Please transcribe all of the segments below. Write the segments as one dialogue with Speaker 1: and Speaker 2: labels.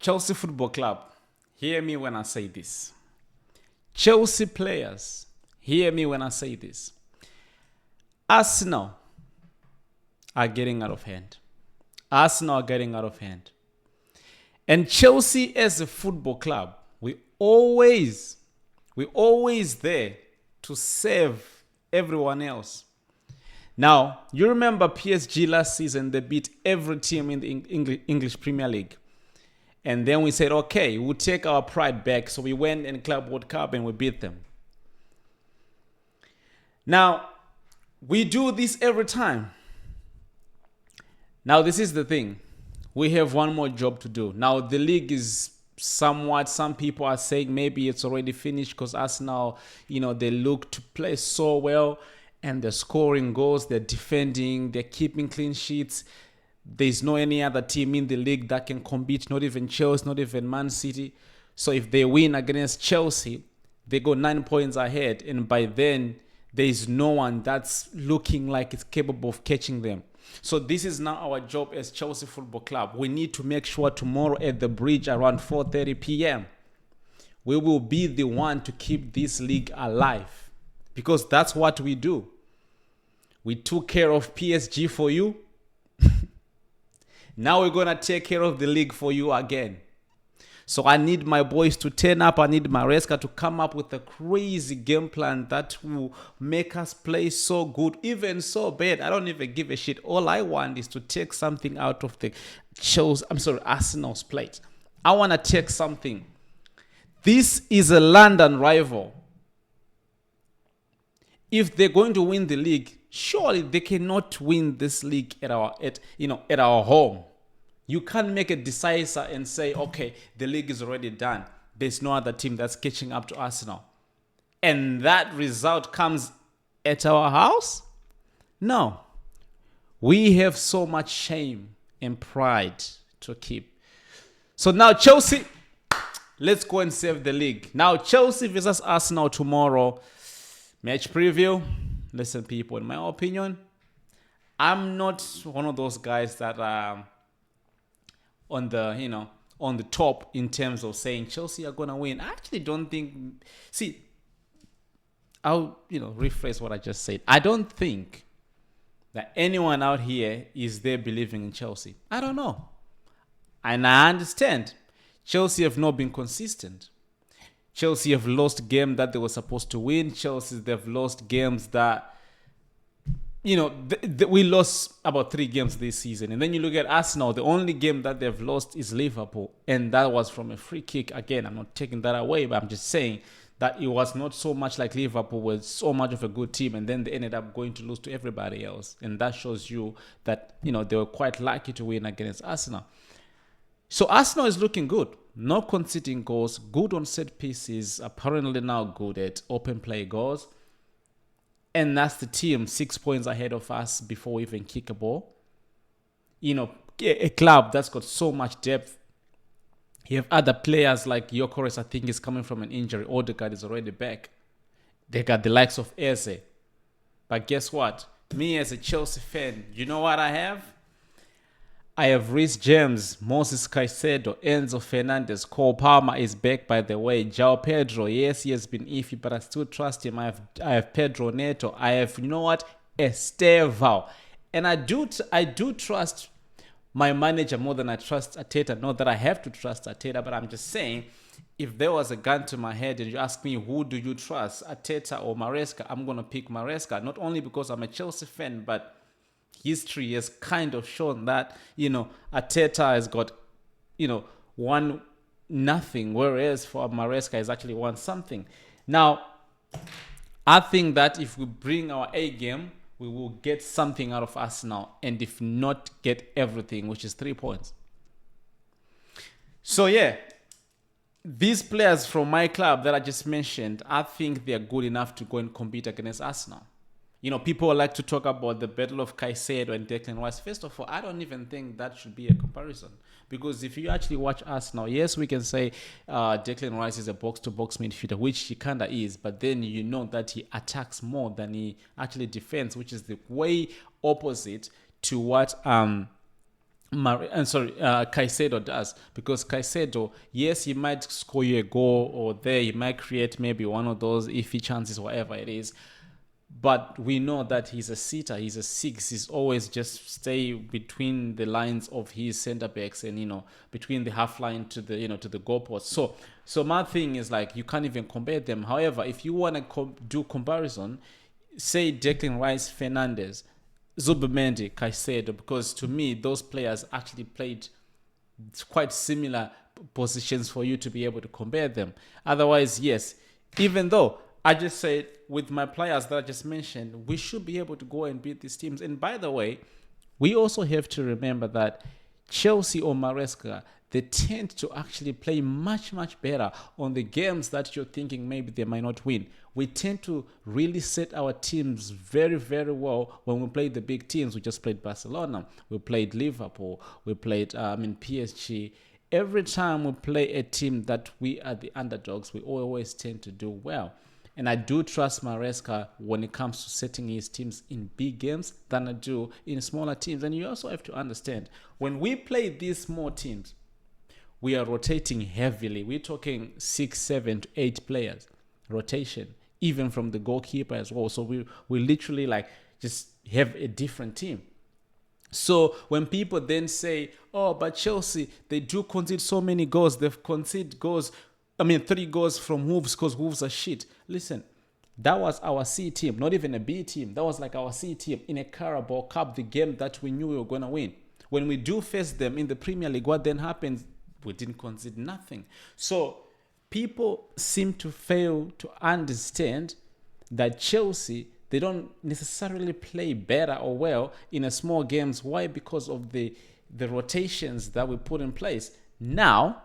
Speaker 1: Chelsea Football Club, hear me when I say this. Chelsea players, hear me when I say this. Arsenal are getting out of hand. Arsenal are getting out of hand. And Chelsea as a football club, we always there to save everyone else. Now, you remember PSG last season, they beat every team in the English Premier League. And then we said, okay, we'll take our pride back. So we went in Club World Cup and we beat them. Now, we do this every time. Now, this is the thing. We have one more job to do. Now, the league is somewhat, some people are saying maybe it's already finished because Arsenal, they look to play so well and they're scoring goals, they're defending, they're keeping clean sheets. There's no any other team in the league that can compete, not even Chelsea, not even Man City. So if they win against Chelsea, they go 9 points ahead. And by then, there's no one that's looking like it's capable of catching them. So this is now our job as Chelsea Football Club. We need to make sure tomorrow at the bridge around 4:30 p.m., we will be the one to keep this league alive. Because that's what we do. We took care of PSG for you. Now we're going to take care of the league for you again. So I need my boys to turn up. I need Maresca to come up with a crazy game plan that will make us play so good, even so bad. I don't even give a shit. All I want is to take something out of the Arsenal's plate. I want to take something. This is a London rival. If they're going to win the league, surely they cannot win this league at our home. You can't make a decider and say, okay, the league is already done. There's no other team that's catching up to Arsenal. And that result comes at our house? No. We have so much shame and pride to keep. So now Chelsea, let's go and save the league. Now Chelsea versus Arsenal tomorrow. Match preview. Listen, people, in my opinion, I'm not one of those guys that are on the top in terms of saying Chelsea are gonna win. I actually don't think. See, I'll rephrase what I just said. I don't think that anyone out here is there believing in Chelsea. I don't know, and I understand Chelsea have not been consistent. Chelsea have lost games that they were supposed to win. They've lost games that, we lost about 3 games this season. And then you look at Arsenal, the only game that they've lost is Liverpool. And that was from a free kick. Again, I'm not taking that away, but I'm just saying that it was not so much like Liverpool was so much of a good team. And then they ended up going to lose to everybody else. And that shows you that, they were quite lucky to win against Arsenal. So Arsenal is looking good. Not conceding goals, good on set pieces, apparently now good at open play goals. And that's the team 6 points ahead of us before we even kick a ball. A club that's got so much depth. You have other players like Gyökeres, I think, is coming from an injury. Odegaard is already back. They got the likes of Eze. But guess what? Me as a Chelsea fan, you know what I have? I have Reece James, Moses Caicedo, Enzo Fernandez, Cole Palmer is back, by the way. João Pedro, yes, he has been iffy, but I still trust him. I have Pedro Neto. I have, Estevao. And I do trust my manager more than I trust Arteta. Not that I have to trust Arteta, but I'm just saying, if there was a gun to my head and you ask me, who do you trust, Arteta or Maresca, I'm going to pick Maresca. Not only because I'm a Chelsea fan, but history has kind of shown that, Arteta has got, 1-0, whereas for Maresca has actually won something. Now, I think that if we bring our A game, we will get something out of Arsenal, and if not, get everything, which is 3 points. So yeah, these players from my club that I just mentioned, I think they're good enough to go and compete against Arsenal. People like to talk about the battle of Caicedo and Declan Rice. First of all, I don't even think that should be a comparison. Because if you actually watch Arsenal, yes, we can say Declan Rice is a box-to-box midfielder, which he kind of is. But then you know that he attacks more than he actually defends, which is the way opposite to what Caicedo does, because Caicedo, yes, he might score you a goal or there, he might create maybe one of those iffy chances, whatever it is, but we know that he's a sitter, he's a six, he's always just stay between the lines of his center backs and between the half line to the to the goalpost. So my thing is like you can't even compare them. However, if you want to do comparison, say Declan Rice, Fernandez, Zubimendi, Caicedo, because to me those players actually played quite similar positions for you to be able to compare them. Otherwise, yes, even though I just said with my players that I just mentioned, we should be able to go and beat these teams. And by the way, we also have to remember that Chelsea or Maresca, they tend to actually play much, much better on the games that you're thinking maybe they might not win. We tend to really set our teams very, very well when we play the big teams. We just played Barcelona, we played Liverpool, we played PSG. Every time we play a team that we are the underdogs, we always tend to do well. And I do trust Maresca when it comes to setting his teams in big games than I do in smaller teams. And you also have to understand, when we play these small teams, we are rotating heavily. We're talking 6, 7 to 8 players rotation, even from the goalkeeper as well. So we literally like just have a different team. So when people then say, oh, but Chelsea, they do concede so many goals. They've conceded goals, 3 goals from Wolves because Wolves are shit. Listen, that was our C team, not even a B team. That was like our C team in a Carabao Cup, the game that we knew we were going to win. When we do face them in the Premier League, what then happens? We didn't concede nothing. So people seem to fail to understand that Chelsea, they don't necessarily play better or well in a small games. Why? Because of the rotations that we put in place. Now,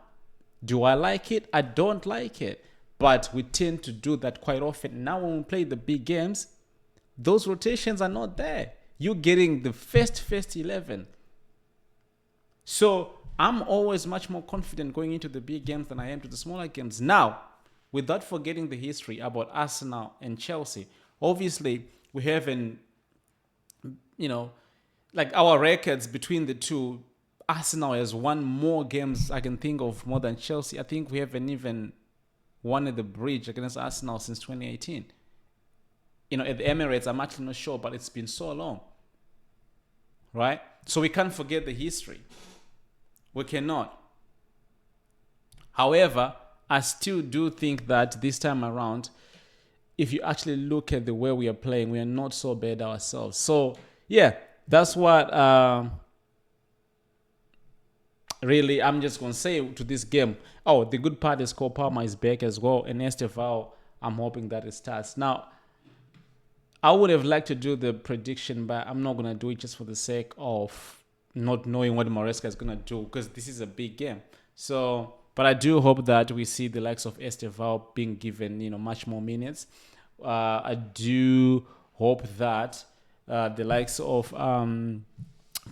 Speaker 1: do I like it? I don't like it. But we tend to do that quite often. Now when we play the big games, those rotations are not there. You're getting the first 11. So I'm always much more confident going into the big games than I am to the smaller games. Now, without forgetting the history about Arsenal and Chelsea, obviously we haven't, like our records between the two. Arsenal has won more games I can think of more than Chelsea. I think we haven't even won at the bridge against Arsenal since 2018. At the Emirates, I'm actually not sure, but it's been so long, right? So we can't forget the history. We cannot. However, I still do think that this time around, if you actually look at the way we are playing, we are not so bad ourselves. So, yeah, that's what really I'm just going to say to this game. Oh, the good part is Cole Palmer is back as well. And Estevao, I'm hoping that it starts. Now, I would have liked to do the prediction, but I'm not going to do it just for the sake of not knowing what Maresca is going to do, because this is a big game. So, but I do hope that we see the likes of Estevao being given, much more minutes. I do hope that the likes of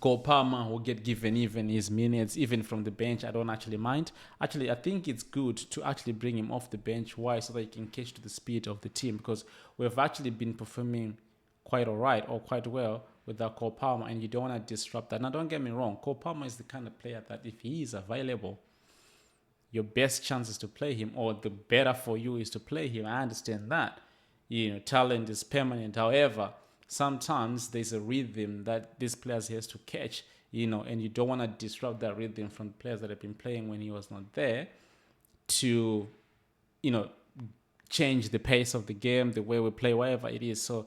Speaker 1: Cole Palmer will get given even his minutes, even from the bench. I don't actually mind. Actually, I think it's good to actually bring him off the bench. Why? So that he can catch to the speed of the team, because we've actually been performing quite all right or quite well without Cole Palmer, and you don't want to disrupt that. Now, don't get me wrong. Cole Palmer is the kind of player that if he is available, your best chance is to play him, or the better for you is to play him. I understand that. Talent is permanent. However, sometimes there's a rhythm that these players has to catch, and you don't want to disrupt that rhythm from players that have been playing when he was not there to, change the pace of the game, the way we play, whatever it is. So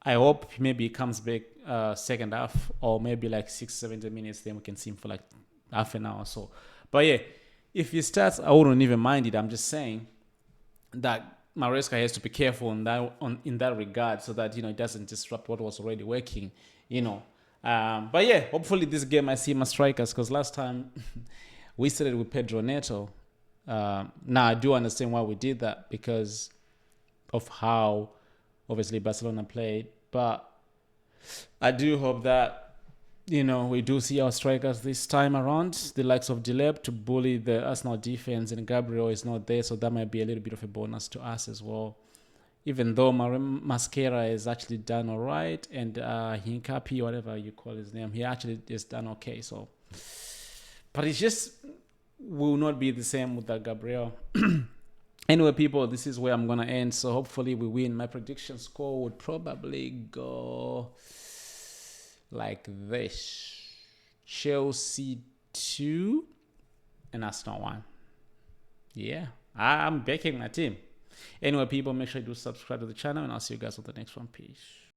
Speaker 1: I hope maybe he comes back second half, or maybe like 6-7 minutes, then we can see him for like half an hour or so. But yeah, if he starts, I wouldn't even mind it. I'm just saying that Maresca has to be careful in that regard, so that it doesn't disrupt what was already working. But yeah, hopefully this game I see my strikers, because last time we started with Pedro Neto. Now I do understand why we did that, because of how obviously Barcelona played, but I do hope that we do see our strikers this time around, the likes of Dilep, to bully the Arsenal defense, and Gabriel is not there, so that might be a little bit of a bonus to us as well. Even though Masquera has actually done all right, and Hincapi, whatever you call his name, he actually is done okay. So But it just will not be the same without Gabriel. Anyway, people, this is where I'm gonna end. So hopefully we win. My prediction score would probably go like this: Chelsea 2 and Arsenal 1. Yeah, I'm backing my team. Anyway, people, make sure you do subscribe to the channel, and I'll see you guys on the next one. Peace.